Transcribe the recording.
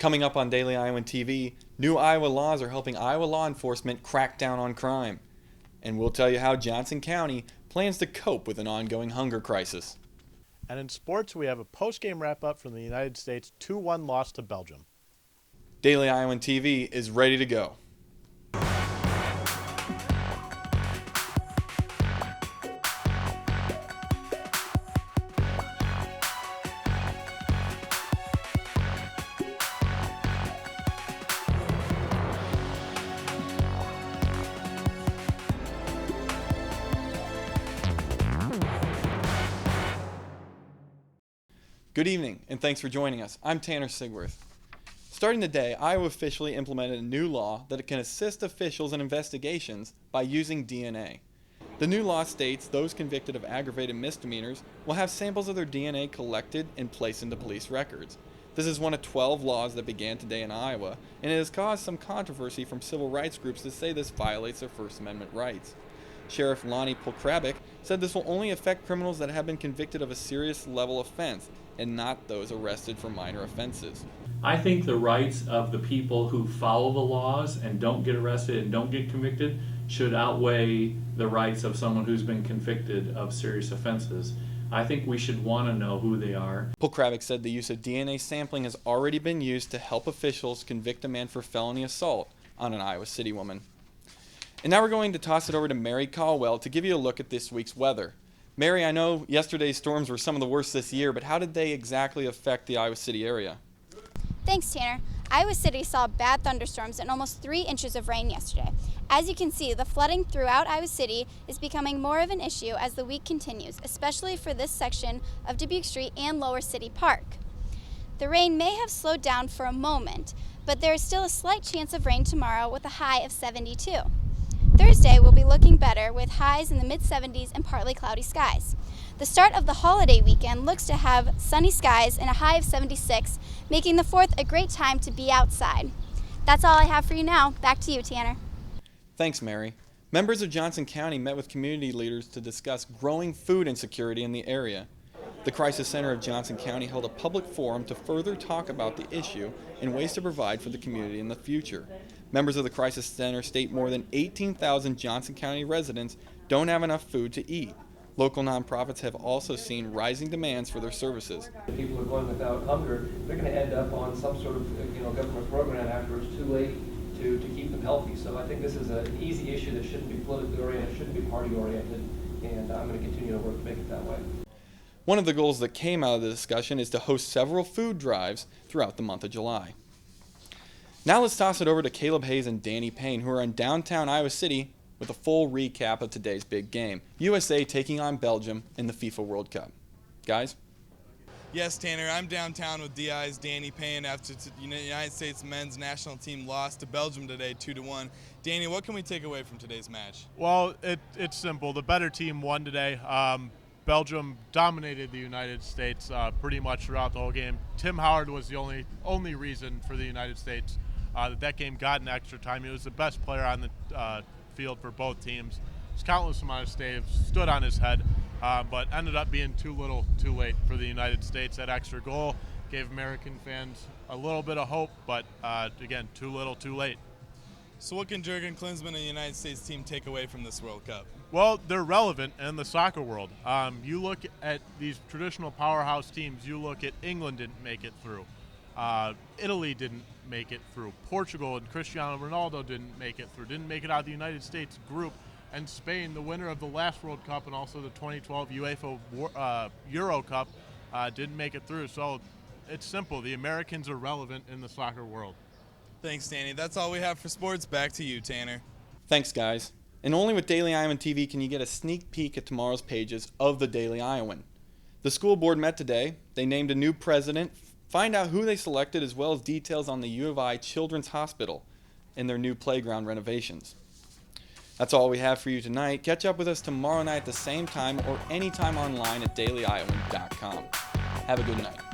Coming up on Daily Iowan TV, new Iowa laws are helping Iowa law enforcement crack down on crime. And we'll tell you how Johnson County plans to cope with an ongoing hunger crisis. And in sports, we have a post-game wrap-up from the United States 2-1 loss to Belgium. Daily Iowan TV is ready to go. Good evening, and thanks for joining us. I'm Tanner Sigworth. Starting today, Iowa officially implemented a new law that can assist officials in investigations by using DNA. The new law states those convicted of aggravated misdemeanors will have samples of their DNA collected and placed into police records. This is one of 12 laws that began today in Iowa, and it has caused some controversy from civil rights groups that say this violates their First Amendment rights. Sheriff Lonnie Polkrabic said this will only affect criminals that have been convicted of a serious level offense and not those arrested for minor offenses. I think the rights of the people who follow the laws and don't get arrested and don't get convicted should outweigh the rights of someone who's been convicted of serious offenses. I think we should want to know who they are. Polkrabic said the use of DNA sampling has already been used to help officials convict a man for felony assault on an Iowa City woman. And now we're going to toss it over to Mary Caldwell to give you a look at this week's weather. Mary, I know yesterday's storms were some of the worst this year, but how did they exactly affect the Iowa City area? Thanks, Tanner. Iowa City saw bad thunderstorms and almost 3 inches of rain yesterday. As you can see, the flooding throughout Iowa City is becoming more of an issue as the week continues, especially for this section of Dubuque Street and Lower City Park. The rain may have slowed down for a moment, but there is still a slight chance of rain tomorrow with a high of 72. Thursday will be looking better with highs in the mid-70s and partly cloudy skies. The start of the holiday weekend looks to have sunny skies and a high of 76, making the 4th a great time to be outside. That's all I have for you now. Back to you, Tanner. Thanks, Mary. Members of Johnson County met with community leaders to discuss growing food insecurity in the area. The Crisis Center of Johnson County held a public forum to further talk about the issue and ways to provide for the community in the future. Members of the Crisis Center state more than 18,000 Johnson County residents don't have enough food to eat. Local nonprofits have also seen rising demands for their services. If people are going without hunger, they're going to end up on some sort of government program after it's too late to keep them healthy. So I think this is an easy issue that shouldn't be politically oriented, shouldn't be party oriented, and I'm going to continue to work to make it that way. One of the goals that came out of the discussion is to host several food drives throughout the month of July. Now let's toss it over to Caleb Hayes and Danny Payne, who are in downtown Iowa City with a full recap of today's big game. USA taking on Belgium in the FIFA World Cup. Guys? Yes, Tanner, I'm downtown with DI's Danny Payne after the United States men's national team lost to Belgium today 2-1. Danny, what can we take away from today's match? Well, it's simple. The better team won today. Belgium dominated the United States pretty much throughout the whole game. Tim Howard was the only reason for the United States that game got in extra time. He was the best player on the field for both teams. His countless amount of saves stood on his head, but ended up being too little, too late for the United States. That extra goal gave American fans a little bit of hope, but again, too little, too late. So what can Jurgen Klinsmann and the United States team take away from this World Cup? Well, they're relevant in the soccer world. You look at these traditional powerhouse teams, you look at England didn't make it through. Italy didn't make it through. Portugal and Cristiano Ronaldo didn't make it through. Didn't make it out of the United States group. And Spain, the winner of the last World Cup and also the 2012 UEFA Euro Cup, didn't make it through. So it's simple. The Americans are relevant in the soccer world. Thanks, Danny. That's all we have for sports. Back to you, Tanner. Thanks, guys. And only with Daily Iowan TV can you get a sneak peek at tomorrow's pages of the Daily Iowan. The school board met today. They named a new president. Find out who they selected as well as details on the U of I Children's Hospital and their new playground renovations. That's all we have for you tonight. Catch up with us tomorrow night at the same time or anytime online at dailyiowan.com. Have a good night.